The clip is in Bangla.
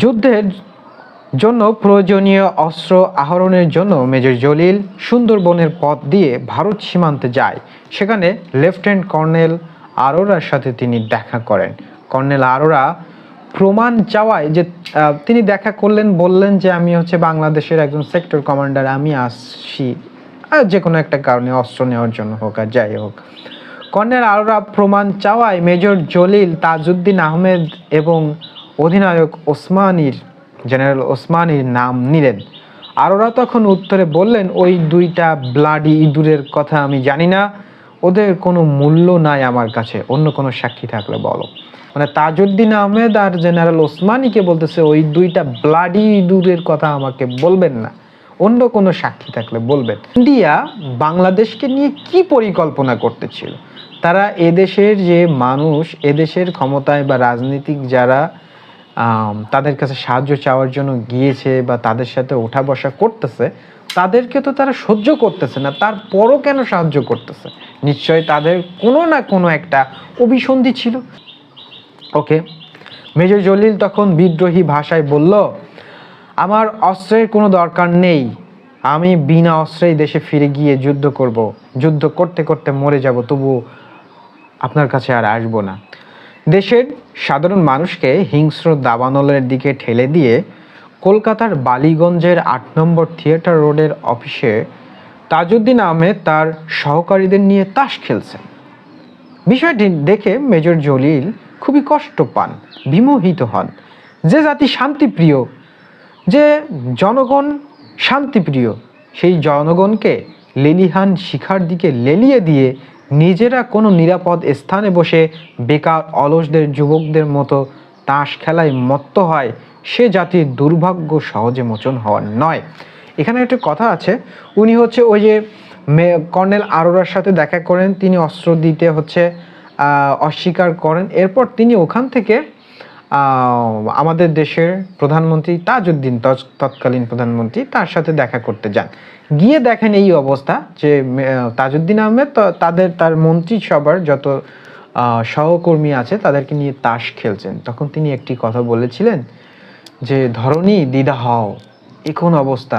যুদ্ধের জন্য প্রয়োজনীয় অস্ত্র আহরণের জন্য মেজর জলিল সুন্দরবনের পথ দিয়ে ভারত সীমান্তে যায়। সেখানে লেফটেন্যান্ট কর্নেল আরোরার সাথে তিনি দেখা করেন। কর্নেল আরোরা প্রমাণ চাওয়ায় যে তিনি দেখা করলেন, বললেন যে আমি বাংলাদেশের একজন সেক্টর কমান্ডার, আমি আসছি যে কোনো একটা কারণে অস্ত্র নেওয়ার জন্য হোক আর যাই হোক। কর্নেল আরোরা প্রমাণ চাওয়ায় মেজর জলিল তাজউদ্দিন আহমেদ এবং অধিনায়ক জেনারেল ওসমানীর নাম নিলেন। আরোরা তখন উত্তরে বললেন, ওই দুইটা ব্লাডি ইঁদুরের কথা আমি জানি না, ওদের কোনো মূল্য নাই আমার কাছে, অন্য কোনো সাক্ষী থাকলে বলো। মানে তাজউদ্দিন আহমেদ আর জেনারেল ওসমানীকে বলতেছে ওই দুইটা ব্লাডি ইঁদুরের কথা আমাকে বলবেন না, অন্য কোনো সাক্ষী থাকলে বলবেন। ইন্ডিয়া বাংলাদেশকে নিয়ে কি পরিকল্পনা করতেছিল? তারা এদেশের যে মানুষ, এদেশের ক্ষমতায় বা রাজনীতিক যারা তাদের কাছে সাহায্য চাওয়ার জন্য গিয়েছে বা তাদের সাথে ওঠা বসা করতেছে, তাদেরকে তো তারা সহ্য করতেছে না, তারপরও কেন সাহায্য করতেছে? নিশ্চয় তাদের কোনো না কোনো একটা অভিসন্ধি ছিল। ওকে, মেজর জলিল তখন বিদ্রোহী ভাষায় বলল, আমার অস্ত্রের কোনো দরকার নেই, আমি বিনা অস্ত্রেই দেশে ফিরে গিয়ে যুদ্ধ করব, যুদ্ধ করতে করতে মরে যাব, তবু আপনার কাছে আর আসবো না। দেশের সাধারণ মানুষকে হিংস্র দাবানলের দিকে ঠেলে দিয়ে কলকাতার বালিগঞ্জের ৮ নম্বর থিয়েটার রোডের অফিসে তাজউদ্দিন আহমেদ তার সহকারীদের নিয়ে তাস খেলছেন। বিষয়টি দেখে মেজর জলিল খুবই কষ্ট পান, বিমোহিত হন। যে জাতি শান্তিপ্রিয়, যে জনগণ শান্তিপ্রিয়, সেই জনগণকে লেলিহান শিখার দিকে লেলিয়ে দিয়ে নিজেরা কোনো নিরাপদ স্থানে বসে বেকার অলসদের যুবকদের মতো তাস খেলায় মত্ত হয়, সে জাতির দুর্ভাগ্য সহজে মোচন হওয়ার নয়। এখানে একটা কথা আছে, উনি ওই যে কর্নেল আরোরার সাথে দেখা করেন, তিনি অস্ত্র দিতে অস্বীকার করেন। এরপর তিনি ওখান থেকে আমাদের দেশের প্রধানমন্ত্রী তাজউদ্দিন, তৎকালীন প্রধানমন্ত্রী, তার সাথে দেখা করতে যান। গিয়ে দেখেন এই অবস্থা যে তাজউদ্দিন আহমেদ তার মন্ত্রিসভার যত সহকর্মী আছে তাদেরকে নিয়ে তাস খেলছেন। তখন তিনি একটি কথা বলেছিলেন যে, ধরনী দিদা হও, এখন অবস্থা।